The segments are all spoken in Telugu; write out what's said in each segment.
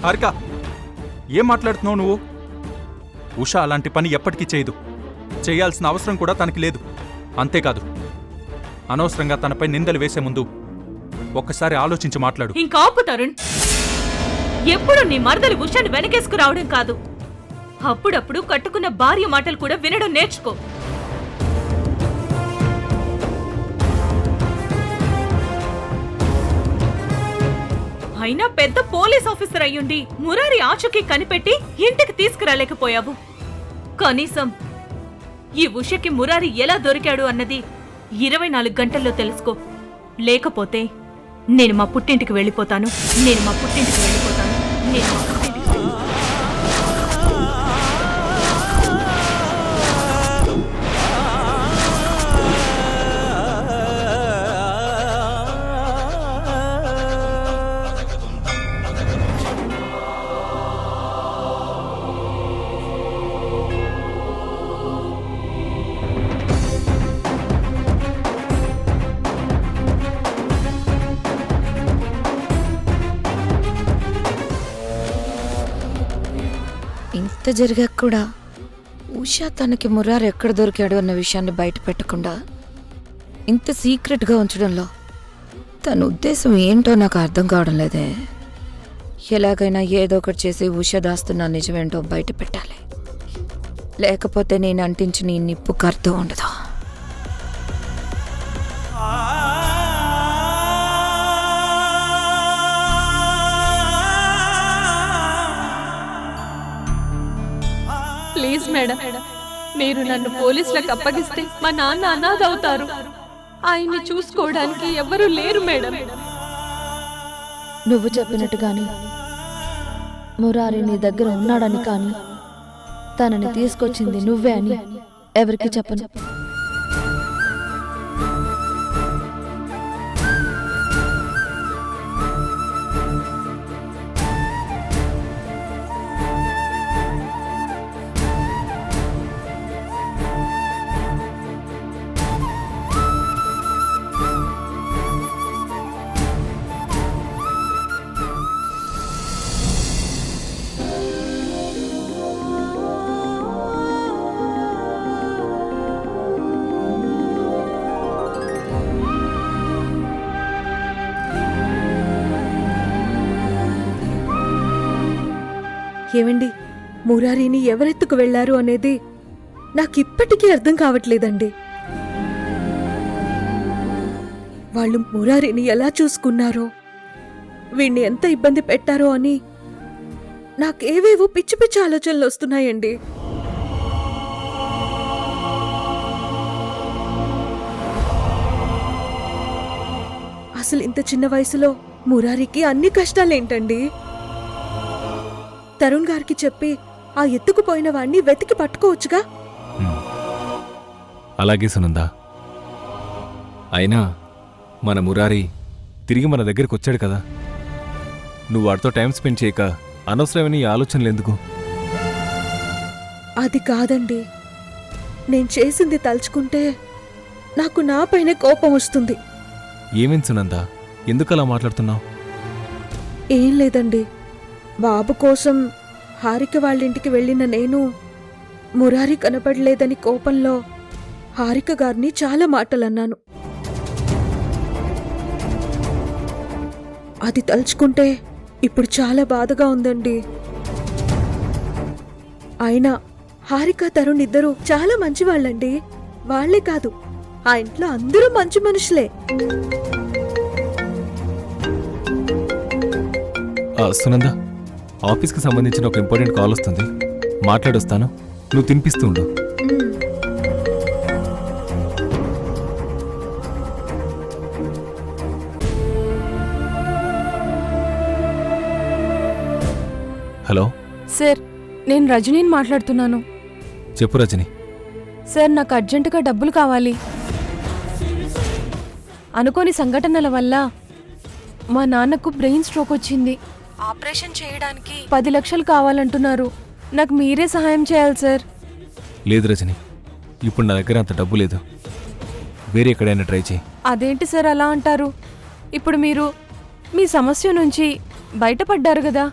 హారిక, ఏం మాట్లాడుతున్నావు నువ్వు? ఉష అలాంటి పని ఎప్పటికీ చేయదు. చేయాల్సిన అవసరం కూడా తనకి లేదు. అంతేకాదు, అనవసరంగా తనపై నిందలు వేసే ముందు ఒక్కసారి ఆలోచించి మాట్లాడు. ఇంకా ఆపు తరుణ్. ఎప్పుడు నీ మరదలు ఉషాని వెనకేసుకురావడం కాదు, అప్పుడప్పుడు కట్టుకున్న భార్య మాటలు కూడా వినడం నేర్చుకో. అయినా పెద్ద పోలీస్ ఆఫీసర్ అయ్యుండి మురారి ఆచూకీ కనిపెట్టి ఇంటికి తీసుకురాలేకపోయావు. కనీసం ఈ ఉషకి మురారి ఎలా దొరికాడు అన్నది 24 గంటల్లో తెలుసుకో. లేకపోతే నేను మా పుట్టింటికి వెళ్ళిపోతాను. ఇంత జరిగాక కూడా ఉషా తనకి మురారి ఎక్కడ దొరికాడు అన్న విషయాన్ని బయట పెట్టకుండా ఇంత సీక్రెట్గా ఉంచడంలో తన ఉద్దేశం ఏంటో నాకు అర్థం కావడం లేదే. ఎలాగైనా ఏదో ఒకటి చేసి ఉషా దాస్తున్న నిజమేంటో బయట పెట్టాలి. లేకపోతే నేను అంటించిన ఈ నిప్పుకు అర్థం ఉండదు. ప్లీజ్ మేడం, మీరు నన్ను పోలీసులకు అప్పగిస్తే మా నాన్న అనాథవుతారు. ఆయన్ని చూసుకోవడానికి ఎవరూ లేరు మేడం. నువ్వు చెప్పినట్టుగాని మురారి నీ దగ్గర ఉన్నాడని కానీ తనని తీసుకొచ్చింది నువ్వే అని ఎవరికి చెప్పను. ఏమండి, మురారిని ఎవరెత్తుకు వెళ్లారు అనేది నాకిప్పటికీ అర్థం కావట్లేదండి. వాళ్ళు మురారిని ఎలా చూసుకున్నారో, వీణ్ణి ఎంత ఇబ్బంది పెట్టారో అని నాకేవేవో పిచ్చి పిచ్చి ఆలోచనలు వస్తున్నాయండి. అసలు ఇంత చిన్న వయసులో మురారికి అన్ని కష్టాలేంటండి? తరుణ్ గారికి చెప్పి ఆ ఎత్తుకుపోయిన వాణ్ణి వెతికి పట్టుకోవచ్చుగా. అలాగే సునందా, అయినా మన మురారి తిరిగి మన దగ్గరికి వచ్చాడు కదా. నువ్వు వాడితో టైం స్పెండ్ చేయక అనవసరమైన ఈ ఆలోచనలు ఎందుకు? అది కాదండి, నేను చేసింది తలుచుకుంటే నాకు నాపైనే కోపం వస్తుంది. ఏమేం సునందా, ఎందుకలా మాట్లాడుతున్నావు? ఏం లేదండి, బాబు కోసం హారిక వాళ్ళింటికి వెళ్ళిన నేను మురారి కనపడలేదని కోపంలో హారిక గారిని చాలా మాటలన్నాను. అది తలుచుకుంటే ఇప్పుడు చాలా బాధగా ఉందండి. అయినా హారిక తరుణ్ ఇద్దరూ చాలా మంచివాళ్ళండి. వాళ్లే కాదు, ఆ ఇంట్లో అందరూ మంచి మనుషులే. సునందా, ఆఫీస్కి సంబంధించిన ఒక ఇంపార్టెంట్ కాల్ వస్తుంది, మాట్లాడొస్తాను. నువ్వు తినిపిస్తూ ఉండు. హలో సార్, నేను రజనీని మాట్లాడుతున్నాను. చెప్పు రజని. సార్, నాకు అర్జెంటుగా డబ్బులు కావాలి. అనుకోని సంఘటనల వల్ల మా నాన్నకు బ్రెయిన్ స్ట్రోక్ వచ్చింది. ఆపరేషన్ చేయడానికి 10 లక్షలు కావాలంటున్నారు. నాకు మీరే సహాయం చేయాలి సార్. లేదు రజని, ఇప్పుడు నా దగ్గర అంత డబ్బు లేదు. వేరే ఎక్కడైనా ట్రై చేయి. అదేంటి సార్ అలా అంటారు? ఇప్పుడు మీరు మీ సమస్య నుంచి బయటపడ్డారు కదా,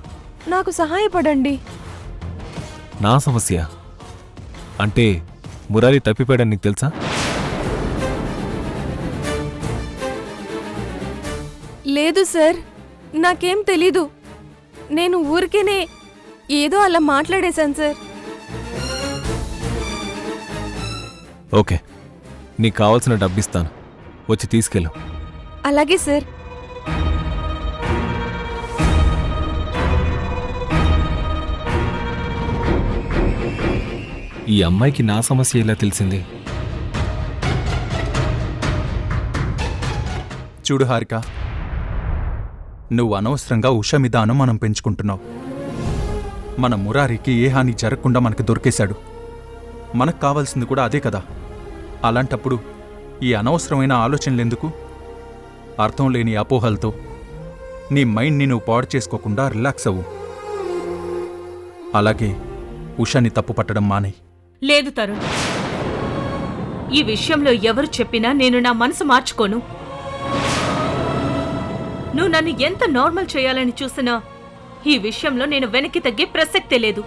నాకు సహాయపడండి. నా సమస్య అంటే మురారి తప్పిపోయాడని నీకు తెలుసా? లేదు సార్, నాకేం తెలీదు. నేను ఊరికేనే ఏదో అలా మాట్లాడేశాను సార్. ఓకే, నీకు కావాల్సిన డబ్బిస్తాను, వచ్చి తీసుకెళ్ళు. అలాగే సార్. ఈ అమ్మాయికి నా సమస్య ఎలా తెలిసింది? చూడు హారిక, నువ్వు అనవసరంగా ఉష మీద అనుమానం పెంచుకుంటున్నావు. మన మురారికి ఏ హాని జరగకుండా మనకు దొరికేశాడు. మనకు కావాల్సింది కూడా అదే కదా. అలాంటప్పుడు ఈ అనవసరమైన ఆలోచనలెందుకు? అర్థం లేని అపోహలతో నీ మైండ్ని నువ్వు పాడు చేసుకోకుండా రిలాక్స్ అవ్వు. అలాగే ఉషని తప్పు పట్టడం మానేయ్. లేదు తరుణ్, ఈ విషయంలో ఎవరు చెప్పినా నేను నా మనసు మార్చుకోను. నువ్వు నన్ను ఎంత నార్మల్ చేయాలని చూసినా ఈ విషయంలో నేను వెనక్కి తగ్గే ప్రసక్తే లేదు.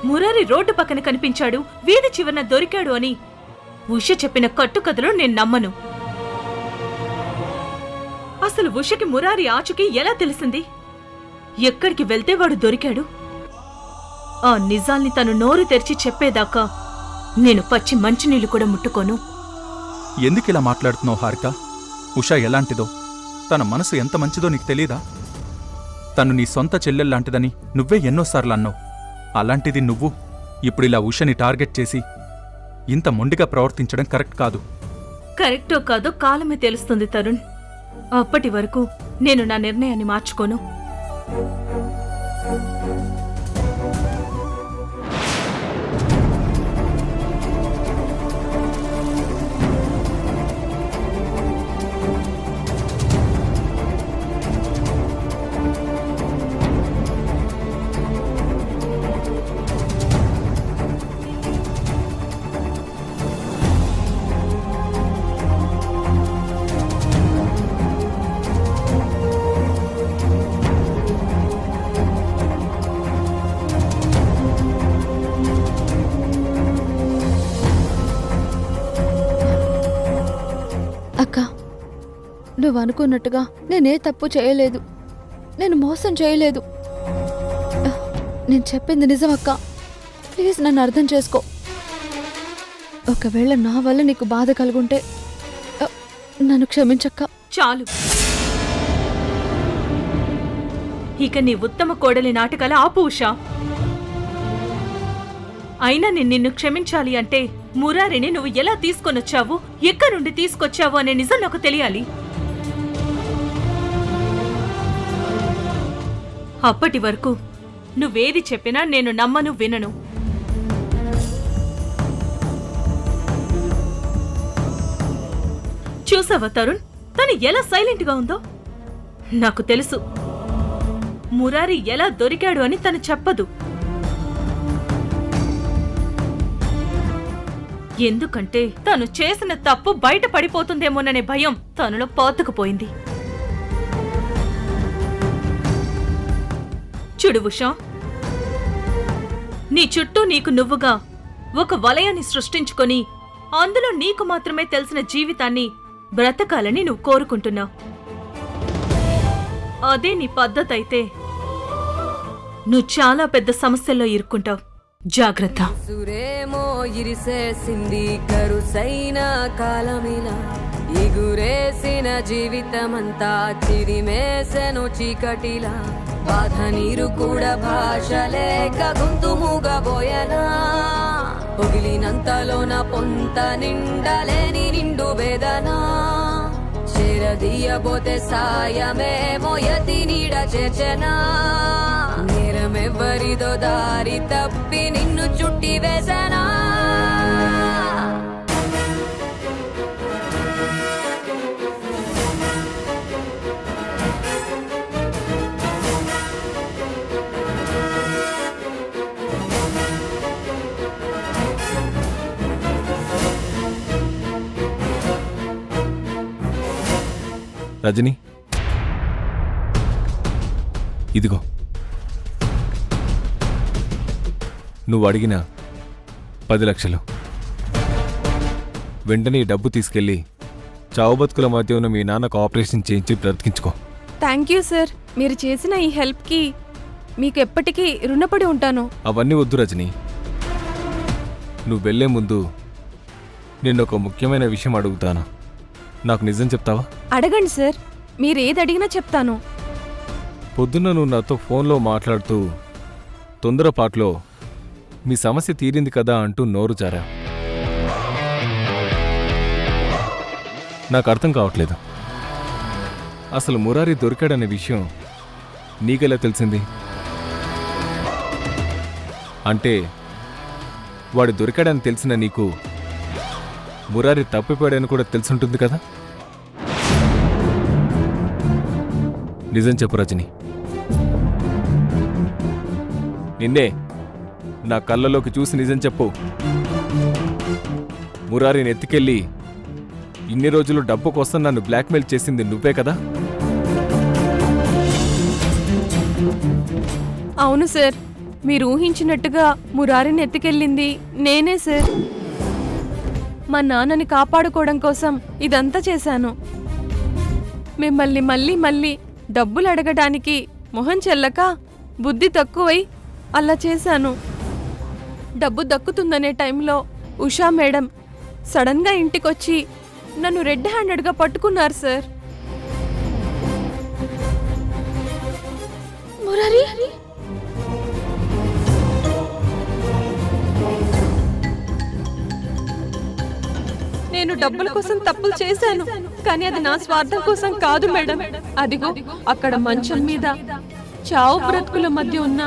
మురారి రోడ్డు పక్కన కనిపించాడు, వీధి చివరన దొరికాడు అని ఉష చెప్పిన కట్టుకథలు నేను నమ్మను. అసలు ఉషకి మురారి ఆచూకీ ఎలా తెలిసింది? ఎక్కడికి వెళ్తే వాడు దొరికాడు? ఆ నిజాల్ని తను నోరు తెరిచి చెప్పేదాకా నేను పచ్చి మంచినీళ్లు కూడా ముట్టుకోను. ఎందుకిలా మాట్లాడుతున్నావు హారిక? ఉష ఎలాంటిదో, తన మనసు ఎంత మంచిదో నీకు తెలీదా? తను నీ సొంత చెల్లెల్లాంటిదని నువ్వే ఎన్నోసార్లు అన్నావు. అలాంటిది నువ్వు ఇప్పుడిలా ఉషని టార్గెట్ చేసి ఇంత మొండిగా ప్రవర్తించడం కరెక్ట్ కాదు. కరెక్టో కాదో కాలమే తెలుస్తుంది తరుణ్. అప్పటి వరకు నేను నా నిర్ణయాన్ని మార్చుకోను. అక్క, నువ్వు అనుకున్నట్టుగా నేనే తప్పు చేయలేదు. నేను మోసం చేయలేదు. నేను చెప్పింది నిజం అక్క. ప్లీజ్ నన్ను అర్థం చేసుకో. ఒకవేళ నా వల్ల నీకు బాధ కలుగుంటే నన్ను క్షమించక్క. చాలు. ఇక నీ ఉత్తమ కోడలి నాటకాల ఆపు ఉషా. అయినా నేను నిన్ను క్షమించాలి అంటే మురారిని నువ్వు ఎలా తీసుకొనొచ్చావు, ఎక్కడి నుండి తీసుకొచ్చావు అనే నిజం నాకు తెలియాలి. అప్పటి వరకు నువ్వేది చెప్పినా నేను నమ్మను, వినను. చూసావా తరుణ్, తను ఎలా సైలెంట్గా ఉందో? నాకు తెలుసు మురారి ఎలా దొరికాడు అని తను చెప్పదు. ఎందుకంటే తను చేసిన తప్పు బయట పడిపోతుందేమోననే భయం తనలో పాతుకుపోయింది. చూడు ఉషా, నీ చుట్టూ నీకు నువ్వుగా ఒక వలయాన్ని సృష్టించుకొని అందులో నీకు మాత్రమే తెలిసిన జీవితాన్ని బ్రతకాలని నువ్వు కోరుకుంటున్నావు. అదే నీ పద్ధతి అయితే నువ్వు చాలా పెద్ద సమస్యల్లో ఇరుక్కుంటావు. జాగ్రత్త. సురేమో ఇరిసేసింది కరుసైన కాలమిలా, ఎగురేసిన జీవితమంతా చిరిమేసెను చీకటిలా. బాధ నీరు కూడా భాష లేక గొంతు మూగబోయనా, పొగిలినంతలోన పొంత నిండలేని నిండు వేదనా. చేరదీయబోతే సాయమేమో యతి నీడ చేర్చనా. నేరమెవ్వరిదో దారి తప్పి నిన్ను చుట్టి వేసనా. రజని, ఇదిగో, నువ్వు అడిగిన 10 లక్షలు. వెంటనే ఈ డబ్బు తీసుకెళ్ళి చావు బతుకుల మధ్య ఉన్న మీ నాన్నకు ఆపరేషన్ చేయించి బ్రతికించుకో. Thank you sir. మీరు చేసిన ఈ హెల్ప్కి మీకు ఎప్పటికీ రుణపడి ఉంటాను. అవన్నీ వద్దు రజని. నువ్వు వెళ్లే ముందు నిన్ను ఒక ముఖ్యమైన విషయం అడుగుతాను. నాకు నిజం చెప్తావా? అడగండి సార్, మీరు ఏది అడిగినా చెప్తాను. పొద్దున్న నువ్వు నాతో ఫోన్లో మాట్లాడుతూ తొందరపాట్లో మీ సమస్య తీరింది కదా అంటూ నోరు జారా. నాకు అర్థం కావట్లేదు, అసలు మురారి దొరికాడనే విషయం నీకెలా తెలిసింది? అంటే వాడు దొరికాడని తెలిసిన నీకు మురారి తప్పిపోయాడని కూడా తెలుసుంటుంది కదా? నిజం చెప్పు రజని. నిన్నే నా కళ్ళలోకి చూసి నిజం చెప్పు. మురారిని ఎత్తుకెళ్ళి ఇన్ని రోజులు డబ్బు కోసం నన్ను బ్లాక్మెయిల్ చేసింది నువ్వే కదా? అవును సార్, మీరు ఊహించినట్టుగా మురారిని ఎత్తుకెళ్ళింది నేనే సార్. మా నాన్నని కాపాడుకోవడం కోసం ఇదంతా చేశాను. మిమ్మల్ని మళ్ళీ మళ్ళీ డబ్బులు అడగడానికి మొహం చెల్లక బుద్ధి తక్కువై అలా చేశాను. డబ్బు దక్కుతుందనే టైంలో ఉషా మేడం సడన్గా ఇంటికొచ్చి నన్ను రెడ్ హ్యాండెడ్గా పట్టుకున్నారు సార్. మురారి, నేను డబ్బుల కోసం తప్పులు చేశాను, కానీ అది నా స్వార్థం కోసం కాదు మేడం. అదిగో అక్కడ మంచం మీద చావు బ్రతుకుల మధ్య ఉన్న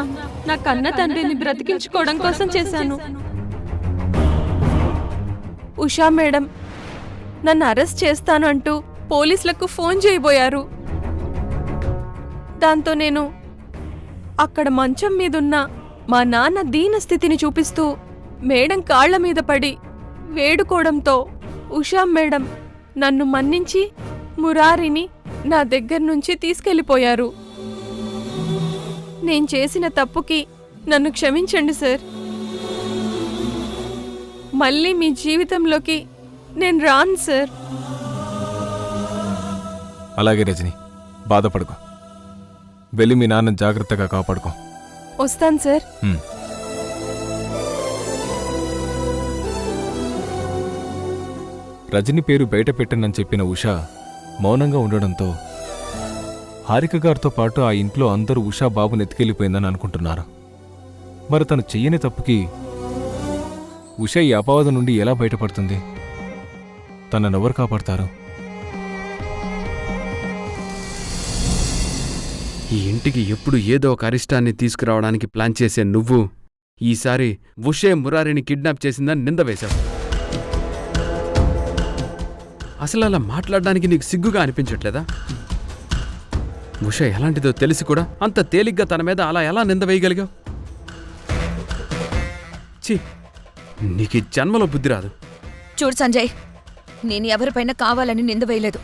నా కన్న తండ్రిని బ్రతికించుకోవడం కోసం చేశాను. ఉషా మేడం నన్ను అరెస్ట్ చేస్తాను అంటూ పోలీసులకు ఫోన్ చేయబోయారు. దాంతో నేను అక్కడ మంచం మీదున్న మా నాన్న దీన స్థితిని చూపిస్తూ మేడం కాళ్ల మీద పడి వేడుకోవడంతో ఉషా మేడం నన్ను మన్నించి మురారిని నా దగ్గర నుంచి తీసుకెళ్ళిపోయారు. నేను చేసిన తప్పుకి నన్ను క్షమించండి సార్. మళ్ళీ మీ జీవితంలోకి నేను రాను సార్. అలాగే రజని, బాధపడుకో. వెళ్ళి మీ నాన్న జాగ్రత్తగా కాపాడుకో. వస్తాను సార్. రజని పేరు బయట పెట్టనని చెప్పిన ఉషా మౌనంగా ఉండడంతో హారిక గారితో పాటు ఆ ఇంట్లో అందరూ ఉషా బాబుని ఎత్తుకెళ్ళిపోయిందని అనుకుంటున్నారు. మరి తను చెయ్యని తప్పుకి ఉషా ఈ అపవాదం నుండి ఎలా బయటపడుతుంది? తననెవరు కాపాడతారు? ఈ ఇంటికి ఎప్పుడు ఏదో ఒక అరిష్టాన్ని తీసుకురావడానికి ప్లాన్ చేసే నువ్వు ఈసారి ఉషే మురారిని కిడ్నాప్ చేసిందని నింద వేశావు. అసలు అలా మాట్లాడడానికి నీకు సిగ్గుగా అనిపించట్లేదా? ఉష ఎలాంటిదో తెలిసి కూడా అంత తేలిగ్గా తన మీద అలా ఎలా నింద వేయగలిగావు? ఛీ, నీకు ఈ జన్మలో బుద్ధి రాదు. చూడు సంజయ్, నేను ఎవరిపైన కావాలని నింద వేయలేదు.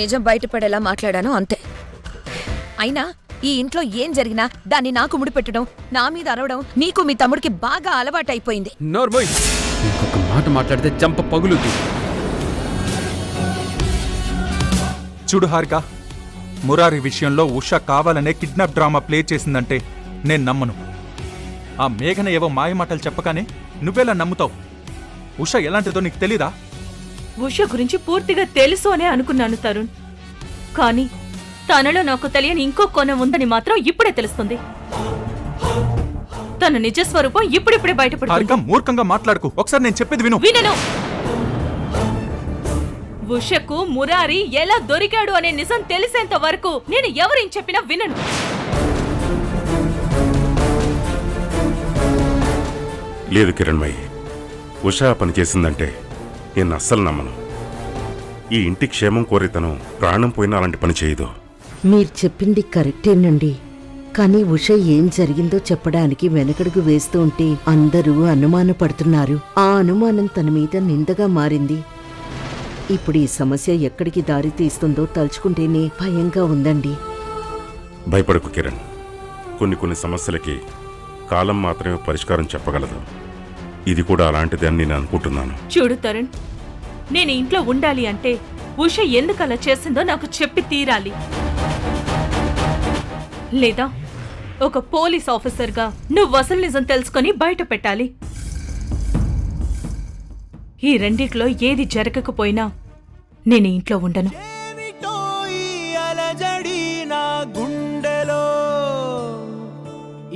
నిజం బయటపడేలా మాట్లాడాను అంతే. అయినా ఈ ఇంట్లో ఏం జరిగినా దాన్ని నాకు ముడిపెట్టడం, నా మీద అరవడం నీకు మీ తమ్ముడికి బాగా అలవాటైపోయింది. నోర్మోయ్, ఇంకొక మాట మాట్లాడితే చంప పగులుతుంది. చూడు హారిక, మురారి విషయంలో ఉష కావాలనే కిడ్నాప్ డ్రామా ప్లే చేసిందంటే నేను నమ్మను. ఆ మేఘన ఏవో మాయమాటలు చెప్పగానే నువ్వెలా నమ్ముతావు? ఉష ఎలాంటిదో నీకు తెలీదా? ఉష గురించి పూర్తిగా తెలుసు అనే అనుకున్నాను తరుణ్. కానీ తనలో నాకు తెలియని ఇంకో కోణం ఉందని మాత్రం ఇప్పుడే తెలుస్తుంది. తన నిజస్వరూపం ఇప్పుడిప్పుడే బయటపడుతుంది. హారిక, మూర్ఖంగా మాట్లాడుకు. ఒకసారి నేను చెప్పేది విను. వినను. ఉషకు మురారి ఎలా దొరికాడు అనే నిజం తెలిసేంత వరకు నేను ఎవరేం చెప్పినా వినను. లేదు కిరణ్మయ్య, ఉషా పని చేసిందంటే నేను అస్సలు నమ్మను. ఈ ఇంటి క్షేమం కోరితను ప్రాణం పోయినా అలాంటి పని చేయదు. మీరు చెప్పింది కరెక్టేనండి, కానీ ఉష ఏం జరిగిందో చెప్పడానికి వెనకడుగు వేస్తూ ఉంటే అందరూ అనుమానపడుతున్నారు. ఆ అనుమానం తన మీద నిందగా మారింది. ఇప్పుడు ఈ సమస్య ఎక్కడికి దారి తీస్తుందో తలుచుకుంటేనే భయంగా ఉందండి. భయపడకు కిరణ్, కొన్ని సమస్యలకి కాలం మాత్రమే పరిష్కారం చెప్పగలదు. ఇది కూడా అలాంటిదే అని నేను అనుకుంటున్నాను. చూడు తరుణ్, నేను ఇంట్లో ఉండాలి అంటే ఉష ఎందుకు అలా చేసిందో నాకు చెప్పి తీరాలి. లేదా ఒక పోలీస్ ఆఫీసర్గా నువ్వు అసలు నిజం తెలుసుకొని బయట పెట్టాలి. ఈ రెండిట్లో ఏది జరగకపోయినా నేను ఇంట్లో ఉండను.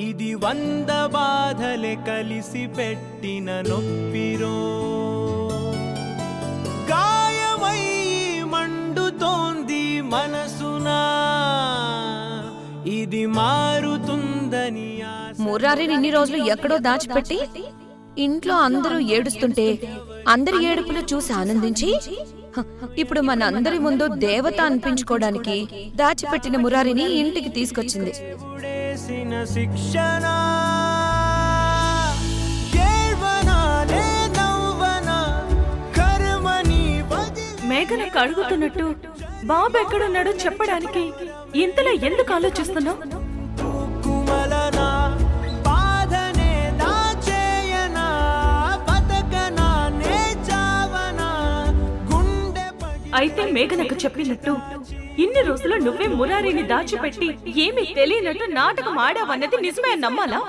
ఇది 100 బాధలే కలిసి పెట్టిన నొప్పిరో, గాయమై మండుతోంది మనసునా, ఇది మారుతుందని మురారిని ఇన్ని రోజులు ఎక్కడో దాచిపెట్టి ఇంట్లో అందరూ ఏడుస్తుంటే అందరి ఏడుపులు చూసి ఆనందించి ఇప్పుడు మన అందరి ముందు దేవత అనిపించుకోవడానికి దాచిపెట్టిన మురారిని ఇంటికి తీసుకొచ్చింది. శిక్షణ మేఘనకు అడుగుతున్నట్టు బాబు ఎక్కడున్నాడో చెప్పడానికి ఇంతలా ఎందుకు ఆలోచిస్తున్నావు? అయితే మేఘనకు చెప్పినట్టు ఇన్ని రోజులు నువ్వే మురారిని దాచిపెట్టి ఏమీ తెలియనట్టు నాటకం ఆడావన్నది నిజమే నమ్మాలా?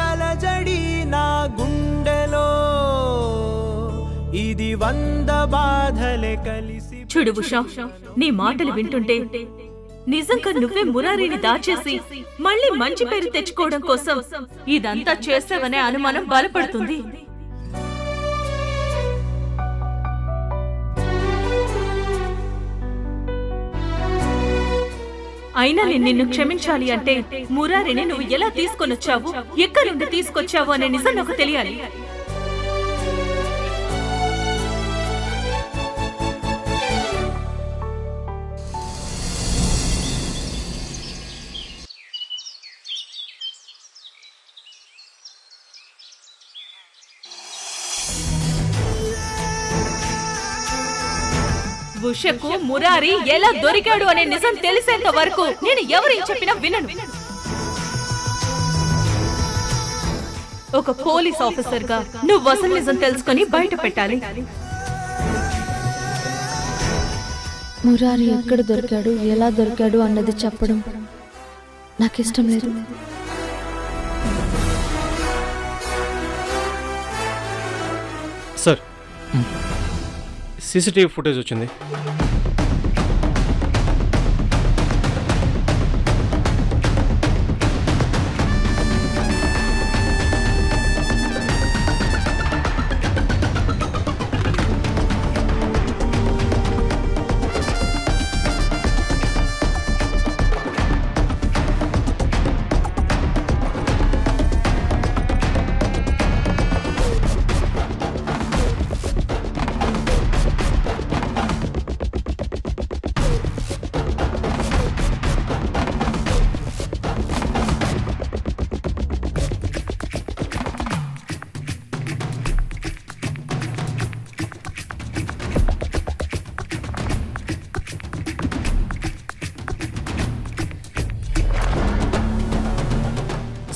అలజడి నా గుండెలో, ఇది 100 బాధలే కలిసి. చూడు ఉషా, నీ మాటలు వింటుంటే నిజంగా నువ్వే మురారిని దాచేసి మళ్ళీ మంచి పేరు తెచ్చుకోవడం కోసం ఇదంతా చేసావనే అనుమానం బలపడుతుంది. అయినా నేను నిన్ను క్షమించాలి అంటే మురారిని నువ్వు ఎలా తీసుకొనొచ్చావు, ఎక్కడి నుండి తీసుకొచ్చావు అనే నిజం నాకు తెలియాలి. ఉషకు మురారి ఎలా దొరికాడు అనే నిజం తెలిసేంత వరకు నేను ఎవరేం చెప్పినా వినను. ఒక పోలీస్ ఆఫీసర్గా నువ్వు అసలు నిజం తెలుసుకొని బయట పెట్టాలి. మురారి ఎక్కడ దొరికాడు, ఎలా దొరికాడు అన్నది చెప్పడం నాకు ఇష్టం లేదు. సార్, సీసీటీవీ ఫుటేజ్ వచ్చింది.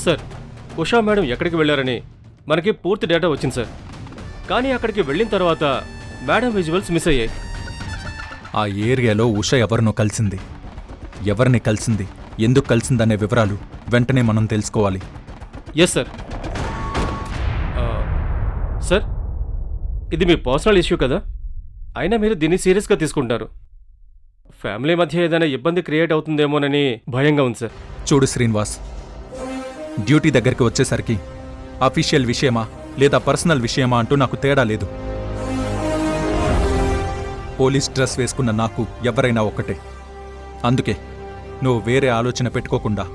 సార్, ఉషా మేడం ఎక్కడికి వెళ్ళారని మనకి పూర్తి డేటా వచ్చింది సార్. కానీ అక్కడికి వెళ్ళిన తర్వాత మేడం విజువల్స్ మిస్ అయ్యాయి. ఆ ఏరియాలో ఉష ఎవరినో కలిసింది, ఎవరిని కలిసింది, ఎందుకు కలిసిందనే వివరాలు వెంటనే మనం తెలుసుకోవాలి. Yes sir. సార్, ఇది మీ పర్సనల్ ఇష్యూ కదా, అయినా మీరు దీన్ని సీరియస్గా తీసుకుంటారు. ఫ్యామిలీ మధ్య ఏదైనా ఇబ్బంది క్రియేట్ అవుతుందేమోనని భయంగా ఉంది సార్. చూడు శ్రీనివాస్, డ్యూటీ దగ్గరికి వచ్చేసరికి అఫీషియల్ విషయమా లేదా పర్సనల్ విషయమా అంటూ నాకు తేడా లేదు. పోలీస్ డ్రెస్ వేసుకున్న నాకు ఎవరైనా ఒక్కటే. అందుకే నువ్వు వేరే ఆలోచన పెట్టుకోకుండా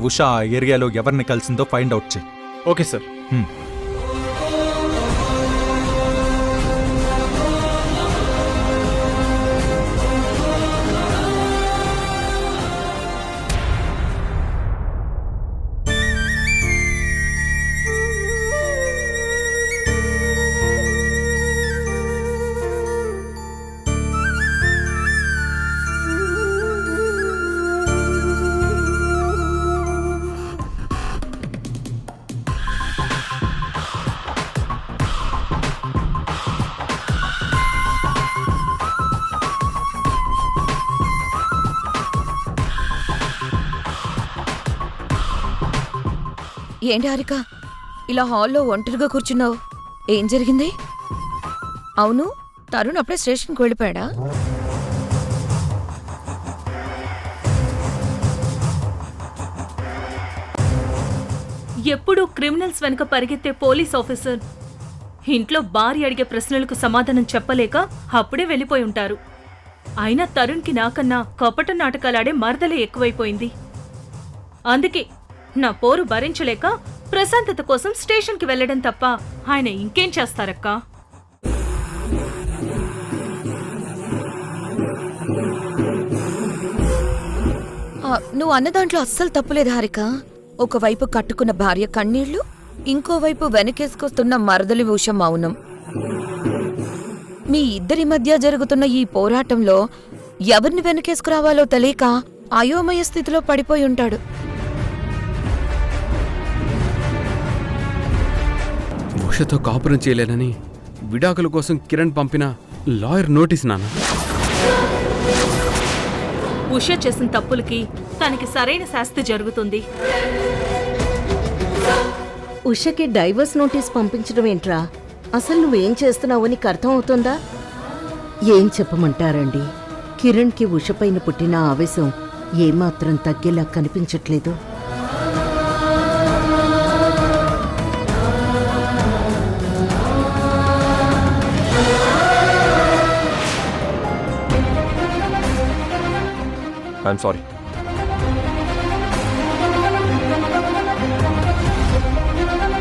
ఉషా ఆ ఏరియాలో ఎవరిని కలిసిందో ఫైండ్ అవుట్ చేయి. Okay sir. ఏంటి హారిక ఇలా హాల్లో ఒంటరిగా కూర్చున్నావు? ఏం జరిగింది? అవును, తరుణ్ అప్పుడే స్టేషన్కి వెళ్ళిపోయాడా? ఎప్పుడూ క్రిమినల్స్ వెనుక పరిగెత్తే పోలీస్ ఆఫీసర్ ఇంట్లో భార్య అడిగే ప్రశ్నలకు సమాధానం చెప్పలేక అప్పుడే వెళ్ళిపోయి ఉంటారు. అయినా తరుణ్కి నాకన్నా కపట నాటకాలాడే మరదలే ఎక్కువైపోయింది. అందుకే నా పోరు భరించలేక ప్రశాంతత కోసం స్టేషన్కి వెళ్లడం తప్ప ఆయన ఇంకేం చేస్తారక్కా? నువ్వు అన్న దాంట్లో అస్సలు తప్పులేదు హారిక. ఒకవైపు కట్టుకున్న భార్య కన్నీళ్లు, ఇంకోవైపు వెనకేసుకొస్తున్న మరదలి ఉష మౌనం. మీ ఇద్దరి మధ్య జరుగుతున్న ఈ పోరాటంలో ఎవరిని వెనకేసుకురావాలో తెలియక అయోమయ స్థితిలో పడిపోయి ఉంటాడు. ఉషతో కాపురం చేయలేనని విడాకుల కోసం కిరణ్ పంపిన లాయర్ నోటీస్ నాన్న. ఉష చేసిన తప్పులకి తనకి సరైన శాస్తి జరుగుతుంది. ఉషకి డైవర్స్ నోటీస్ పంపించడం ఏంట్రా? అసలు నువ్వేం చేస్తున్నావో నీకు అర్థం అవుతుందా? ఏం చెప్పమంటారండి, కిరణ్కి ఉషపైన పుట్టిన ఆవేశం ఏమాత్రం తగ్గేలా కనిపించట్లేదు. I'm sorry.